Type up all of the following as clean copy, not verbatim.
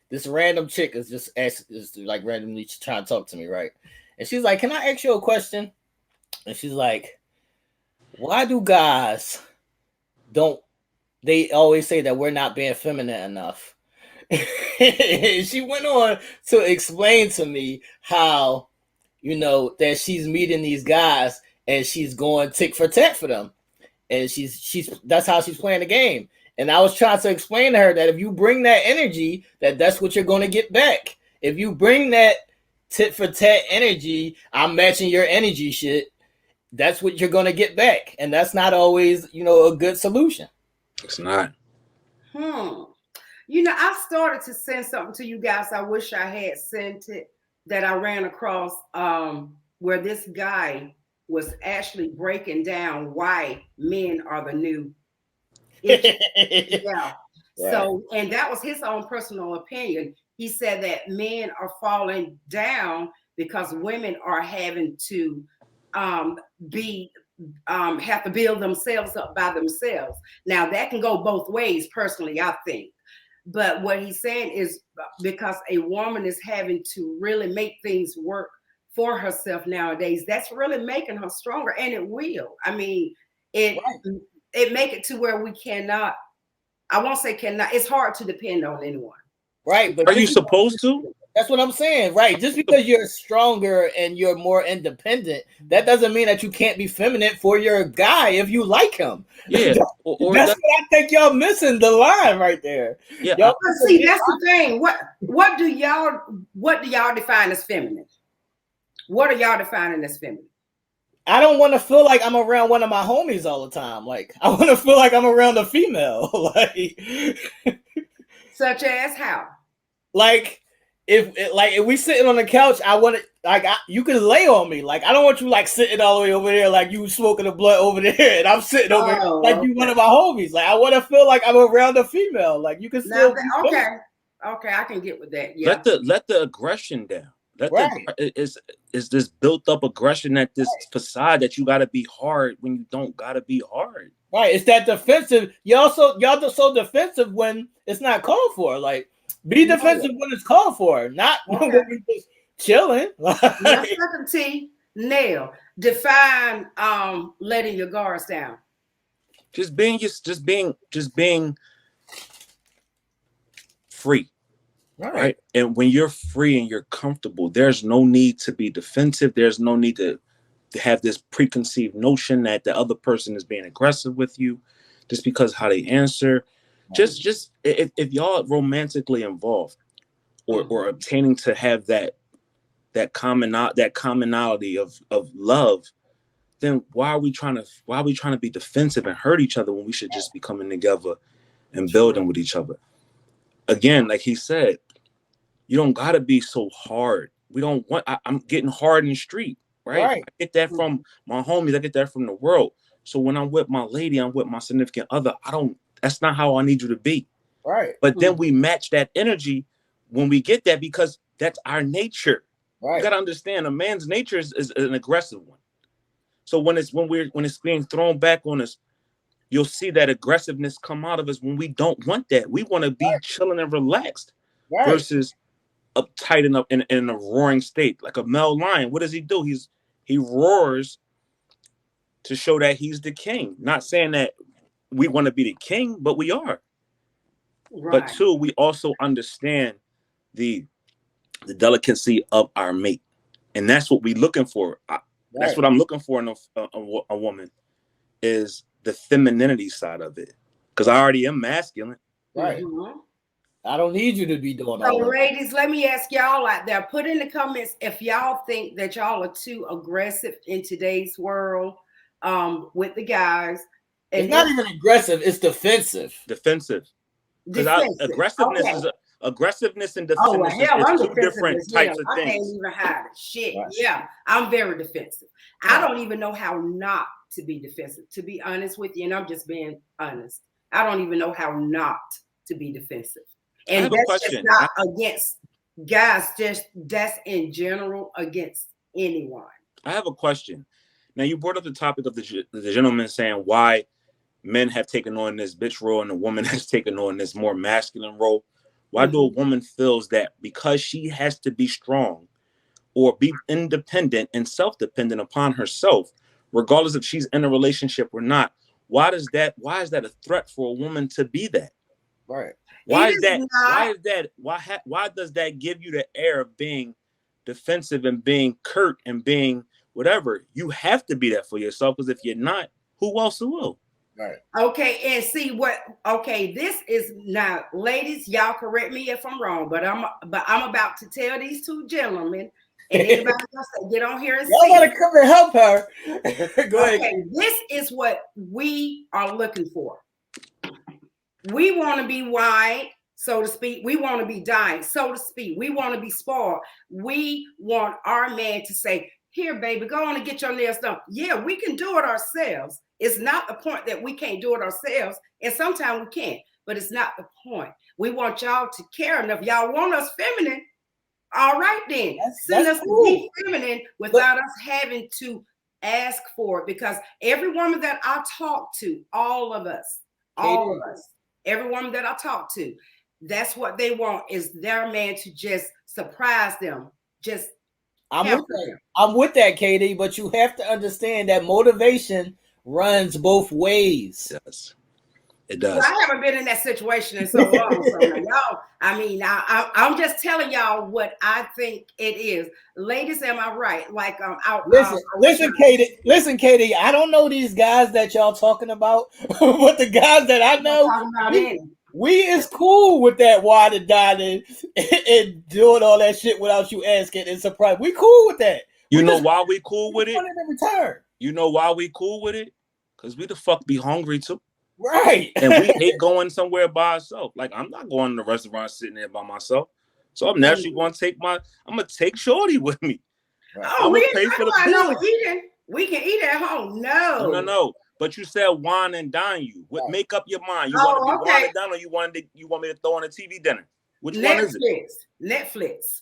this random chick is like randomly trying to talk to me, right? And she's like, "Can I ask you a question?" And she's like, "Why do guys don't they always say that we're not being feminine enough?" She went on to explain to me how, that she's meeting these guys and she's going tick for tat for them, and she's that's how she's playing the game. And I was trying to explain to her that if you bring that energy, that's what you're going to get back. If you bring that tit for tat energy, I'm matching your energy shit. That's what you're going to get back, and that's not always a good solution. It's not. I started to send something to you guys. I wish I had sent it, that I ran across where this guy was actually breaking down why men are the new yeah. Right. So, and that was his own personal opinion. He said that men are falling down because women are having to have to build themselves up by themselves. Now that can go both ways, personally, I think. But what he's saying is because a woman is having to really make things work for herself nowadays, that's really making her stronger, and it will. I mean, it make it to where we cannot. I won't say cannot. It's hard to depend on anyone. Right, but are you supposed to? That's what I'm saying, right? Just because you're stronger and you're more independent, that doesn't mean that you can't be feminine for your guy if you like him. Yeah, that's what I think y'all missing the line right there. Yeah, see, that's the thing. What do y'all define as feminine? What are y'all defining as feminine? I don't want to feel like I'm around one of my homies all the time. Like, I want to feel like I'm around a female. Such as how? Like, if we sitting on the couch, I want to you can lay on me. Like, I don't want you like sitting all the way over there, like you smoking the blunt over there, and I'm sitting over here like you one of my homies. Like, I want to feel like I'm around a female. Like, you can still. Okay, I can get with that. Yeah. Let the aggression down. Is this built up aggression, that this facade that you got to be hard when you don't got to be hard. Right. It's that defensive. Y'all so defensive when it's not called for. Like, be defensive when it's called for, not when we're just chilling. Now, T, Nail, define letting your guards down. Just being free. Right. And when you're free and you're comfortable, there's no need to be defensive. There's no need to have this preconceived notion that the other person is being aggressive with you just because how they answer. Just if y'all romantically involved or obtaining to have that commonality of love, then why are we trying to be defensive and hurt each other when we should just be coming together and building with each other? Again, like he said, you don't gotta be so hard. We don't want. I'm getting hard in the street, right? I get that from my homies. I get that from the world. So when I'm with my lady, I'm with my significant other. That's not how I need you to be. Right. But then we match that energy when we get that, because that's our nature. Right. You gotta understand, a man's nature is an aggressive one. So when it's being thrown back on us, you'll see that aggressiveness come out of us when we don't want that. We want to be chilling and relaxed versus uptight and up in a roaring state. Like a male lion, what does he do? He roars to show that he's the king. Not saying that we want to be the king, but we are. Right. But two, we also understand the delicacy of our mate, and that's what we're looking for. That's what I'm looking for in a woman, is the femininity side of it, because I already am masculine. Right. Mm-hmm. I don't need you to be doing all that. So, ladies, let me ask y'all out there. Put in the comments if y'all think that y'all are too aggressive in today's world with the guys. And it's not even aggressive; it's defensive. Defensive. Because aggressiveness is aggressiveness and defensiveness is two different types of things. I can't even hide it. Shit. Right. Yeah, I'm very defensive. I don't even know how not to be defensive, to be honest with you, and I'm just being honest. I don't even know how not to be defensive. And that's just not against guys, just that's in general against anyone. I have a question. Now, you brought up the topic of the gentleman saying why men have taken on this bitch role and the woman has taken on this more masculine role. Why do a woman feels that because she has to be strong or be independent and self-dependent upon herself, regardless if she's in a relationship or not? Why is that a threat for a woman to be that? Right. Why does that give you the air of being defensive and being curt and being whatever? You have to be that for yourself, because if you're not, who else will? Right. Okay, and see this is now, ladies, y'all correct me if I'm wrong, but I'm about to tell these two gentlemen and anybody else that get on here and y'all gotta come and help her. Go ahead. This is what we are looking for. We want to be white, so to speak. We want to be dying, so to speak. We want to be spoiled. We want our man to say, here, baby, go on and get your nails done. Yeah, we can do it ourselves. It's not the point that we can't do it ourselves. And sometimes we can't, but it's not the point. We want y'all to care enough. Y'all want us feminine. All right, then. Send us to be feminine without us having to ask for it. Because every woman that I talk to, all of us, every woman that I talk to, that's what they want, is their man to just surprise them. I'm with that, Katie, but you have to understand that motivation runs both ways. Yes, it does. Well, I haven't been in that situation in so long. So y'all, I'm just telling y'all what I think it is. Ladies, am I right? Like listen, Katie, I don't know these guys that y'all talking about, but the guys that I know, we is cool with that wine and dining and doing all that shit without you asking and surprise. We cool with that. You know why we cool with it? In return. You know why we cool with it? Because we the fuck be hungry too. Right. And we hate going somewhere by ourselves. Like, I'm not going to the restaurant sitting there by myself. So I'm naturally going to I'm going to take Shorty with me. Right. I'm going to pay for the bill. We can eat at home. No. But you said wine and dine you. Make up your mind. You want to be wine and dine, or you want me to throw on a TV dinner? Which one is it? Netflix.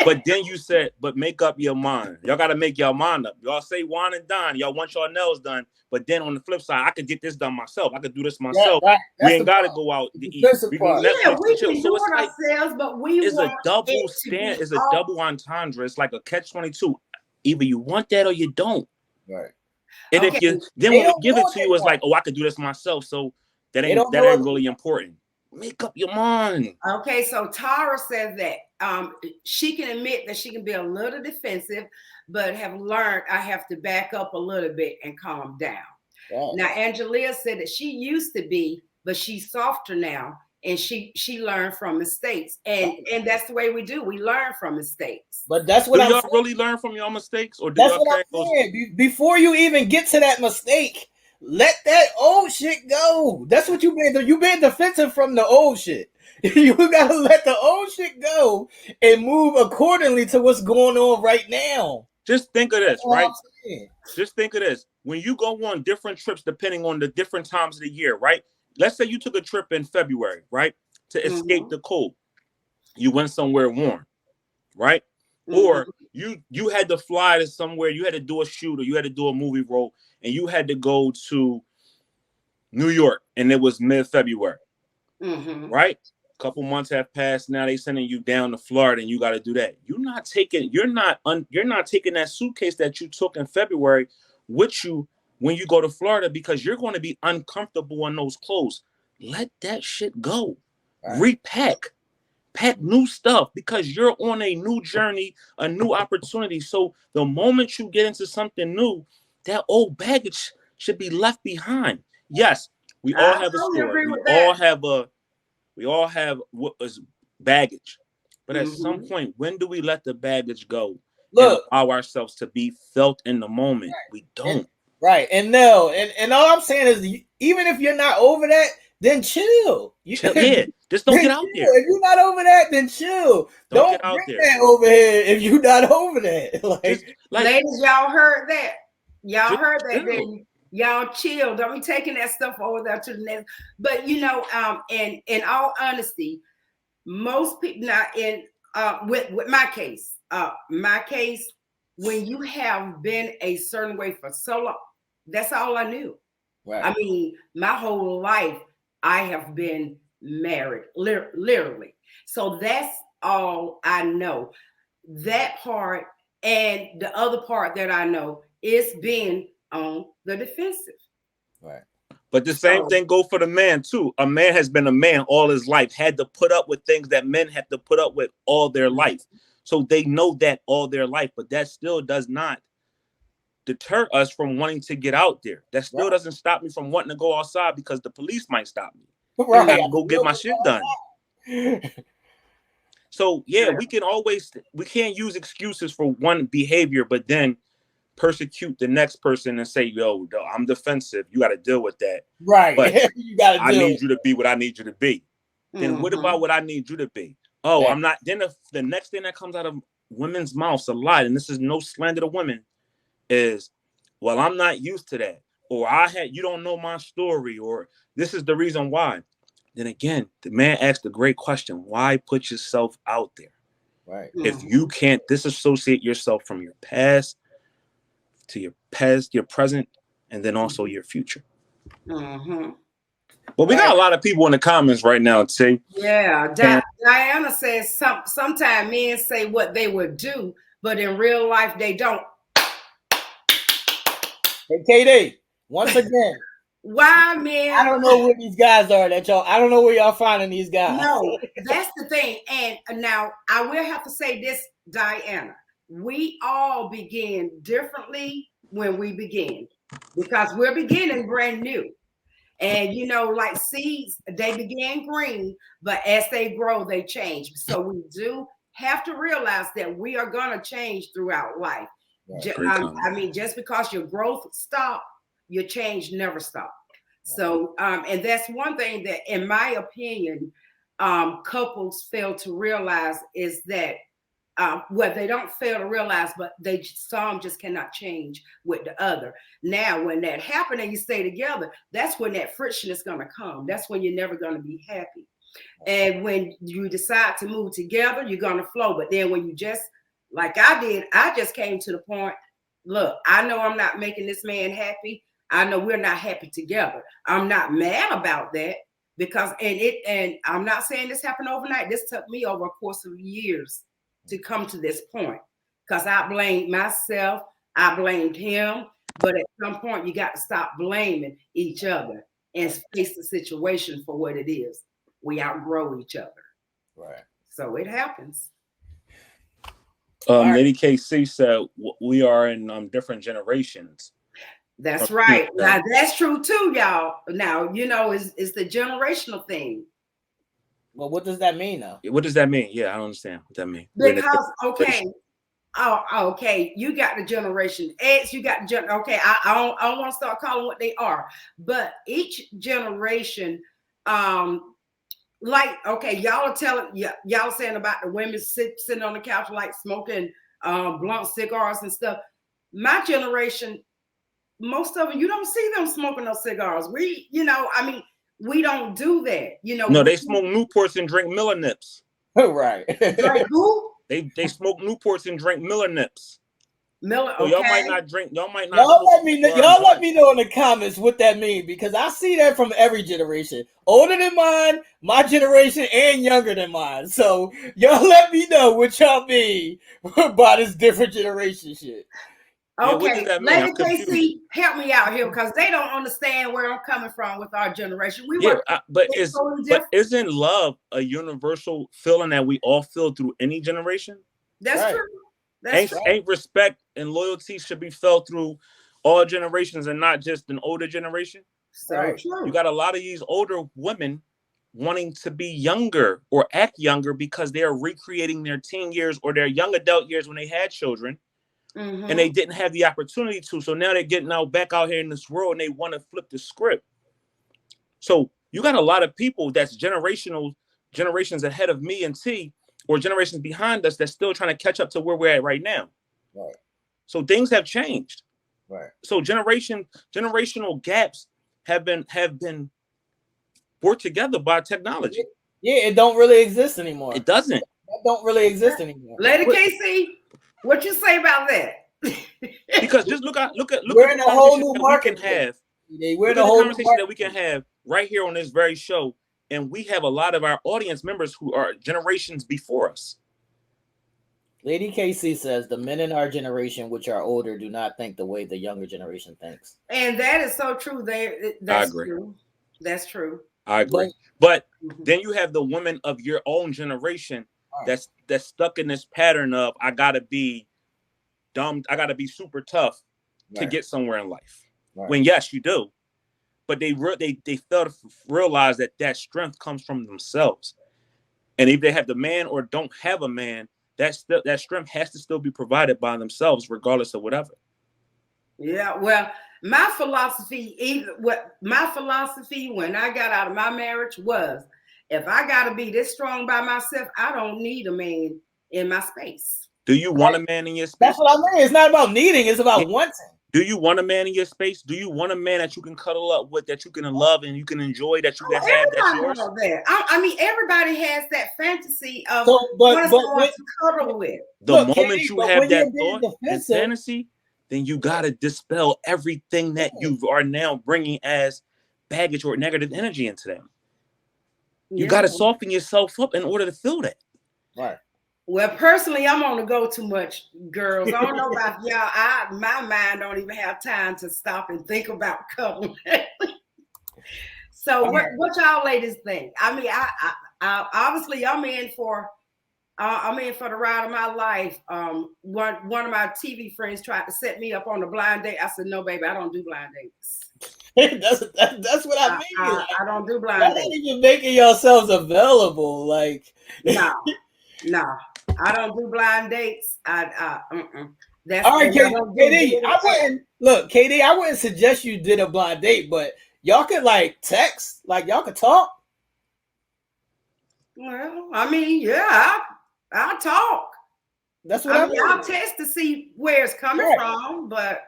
But then you said, but make up your mind. Y'all got to make your mind up. Y'all say wine and dine. Y'all want your nails done. But then on the flip side, I could get this done myself. I could do this myself. We ain't got to go out to eat. We can do it ourselves, but it's a double stand. It's a double entendre. It's like a catch-22. Either you want that or you don't. Right. And if you then when we give it to you, it's like, oh, I could do this myself. So that ain't really important. Make up your mind. Okay, so Tara says that she can admit that she can be a little defensive, but have learned I have to back up a little bit and calm down. Wow. Now, Angelia said that she used to be, but she's softer now, and she learned from mistakes, and that's the way we do. We learn from mistakes. But that's what y'all really learn from your mistakes, or that's what I'm saying. Before you even get to that mistake, let that old shit go. That's what you've been doing. You've been defensive from the old shit. You gotta let the old shit go and move accordingly to what's going on right now. Just think of this, right? Just think of this. When you go on different trips, depending on the different times of the year, right? Let's say you took a trip in February, right? To escape the cold. You went somewhere warm, right? Or you had to fly to somewhere, you had to do a shoot, or you had to do a movie role, and you had to go to New York, and it was mid-February, right? A couple months have passed. Now they sending you down to Florida, and you got to do that. You're not taking that suitcase that you took in February with you when you go to Florida, because you're going to be uncomfortable in those clothes. Let that shit go. Right. Repack. Pack new stuff, because you're on a new journey, a new opportunity. So the moment you get into something new, that old baggage should be left behind. Yes, we all have a story. We all have what is baggage. But at some point, when do we let the baggage go and allow ourselves to be felt in the moment? We don't. And all I'm saying is, even if you're not over that, then chill. Just don't get out there. If you're not over that, then chill. Don't get out there. That over here if you're not over that. Ladies, y'all heard that. Y'all heard that. Then y'all chill. Don't be taking that stuff over there to the next. But in all honesty, most people not in with my case, when you have been a certain way for so long, that's all I knew. Right. I mean, my whole life I have been married, literally. So that's all I know. That part, and the other part that I know is being on the defensive. Right. But the same thing go for the man too. A man has been a man all his life, had to put up with things that men have to put up with all their life. So they know that all their life, but that still does not deter us from wanting to get out there. That still doesn't stop me from wanting to go outside because the police might stop me. Right. I gotta go get my shit done. So yeah, we can't use excuses for one behavior, but then persecute the next person and say, yo, I'm defensive. You got to deal with that. Right. But I need you to be what I need you to be. Then what about what I need you to be? Oh, I'm not. Then the next thing that comes out of women's mouths a lot, and this is no slander to women, is, well, I'm not used to that. Or you don't know my story, or this is the reason why. Then again, the man asked a great question. Why put yourself out there? Right. If you can't disassociate yourself from your past, to your present, and then also your future. But we got a lot of people in the comments right now, T. Yeah, Diana says sometimes men say what they would do, but in real life they don't. Hey, KD, once again. Why, man? I don't know where these guys are that y'all. I don't know where y'all finding these guys. No, that's the thing. And now I will have to say this, Diana. We all begin differently when we begin, because we're beginning brand new. And like seeds, they begin green, but as they grow, they change. So we do have to realize that we are going to change throughout life. Just because your growth stops, your change never stops. So, and that's one thing that, in my opinion, couples fail to realize is that, they don't fail to realize, but some just cannot change with the other. Now, when that happens and you stay together, that's when that friction is going to come. That's when you're never going to be happy. And when you decide to move together, you're going to flow. But then when you just, like I did, I just came to the point, look, I know I'm not making this man happy. I know we're not happy together. I'm not mad about that, because, and I'm not saying this happened overnight. This took me over a course of years to come to this point, because I blamed myself, I blamed him, but at some point you got to stop blaming each other and face the situation for what it is. We outgrow each other. Right. So it happens. Lady KC said we are in different generations. That's right. Now that's true too, y'all. Now, it's the generational thing. Well, what does that mean, though? What does that mean? Yeah, I don't understand what that means. Because, okay, you got the generation X, you got I don't want to start calling what they are, but each generation, y'all are y'all saying about the women sitting on the couch, like smoking blunt cigars and stuff. My generation, most of them, you don't see them smoking those cigars. We don't do that, No, they smoke Newports and drink Miller Nips. Right. Like who? They smoke Newports and drink Miller Nips. Miller. So okay. y'all might not drink. Y'all might not. Y'all let me know in the comments what that means, because I see that from every generation, older than mine, my generation, and younger than mine. So y'all let me know what y'all mean by this different generation shit. Okay, Lady KC, help me out here, because they don't understand where I'm coming from with our generation. But isn't love a universal feeling that we all feel through any generation? That's true. Ain't respect and loyalty should be felt through all generations and not just an older generation? So true. You got a lot of these older women wanting to be younger or act younger because they are recreating their teen years or their young adult years when they had children. Mm-hmm. And they didn't have the opportunity to. So now they're getting back out here in this world and they want to flip the script. So you got a lot of people that's generations ahead of me and T, or generations behind us that's still trying to catch up to where we're at right now. Right. So things have changed. Right. So generational gaps have been brought together by technology. Yeah, it don't really exist anymore. It doesn't. That don't really exist anymore. Lady KC, what you say about that? Because just look at we're in a whole new market. We're in a whole conversation that we can have right here on this very show And we have a lot of our audience members who are generations before us. Lady KC says the men in our generation, which are older, do not think the way the younger generation thinks. And that is so true. That's true. That's true. I agree. But then you have the women of your own generation that's stuck in this pattern of I gotta be dumb, I gotta be super tough to get somewhere in life. When yes, you do. But they fail to realize that strength comes from themselves. And if they have the man or don't have a man, that strength has to still be provided by themselves, regardless of whatever. Yeah, well, my philosophy when I got out of my marriage was, if I got to be this strong by myself, I don't need a man in my space. Do you want a man in your space? That's what I mean. It's not about needing, it's about wanting. Do you want a man in your space? Do you want a man that you can cuddle up with, that you can love and you can enjoy, that you can have? That's yours. I mean, everybody has that fantasy of someone to cuddle with. The moment you have that thought and fantasy, then you got to dispel everything that you are now bringing as baggage or negative energy into them. You got to soften yourself up in order to feel that. Right. Well, personally, I'm on the go too much, girls. I don't know about y'all. My mind don't even have time to stop and think about cuddling. So, what y'all ladies think? I mean, I obviously I'm in for the ride of my life. One of my TV friends tried to set me up on a blind date. I said, no, baby, I don't do blind dates. That's what I mean. I don't do blind dates. You're making yourselves available, like no. I don't do blind dates. That's all right, KD. KD, I wouldn't suggest you did a blind date, but y'all could like text, like y'all could talk. Well, I mean, yeah, I'll talk. That's what I mean. I'll test to see where it's coming from, but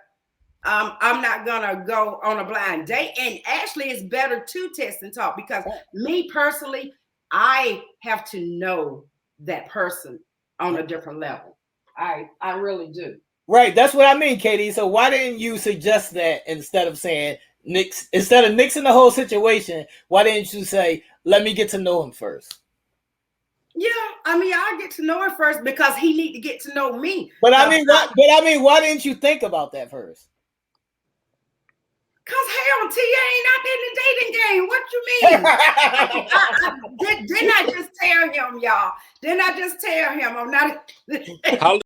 I'm not gonna go on a blind date. And actually, it's better to test and talk because me personally, I have to know that person on a different level. I really do. Right. That's what I mean, Katie. So why didn't you suggest that instead of saying instead of nixing the whole situation, why didn't you say, let me get to know him first? Yeah, I mean, I'll get to know him first because he need to get to know me. But I mean, why didn't you think about that first? Cause hell, Tia ain't out there in the dating game. What you mean? Didn't I just tell him, y'all? Didn't I just tell him I'm not?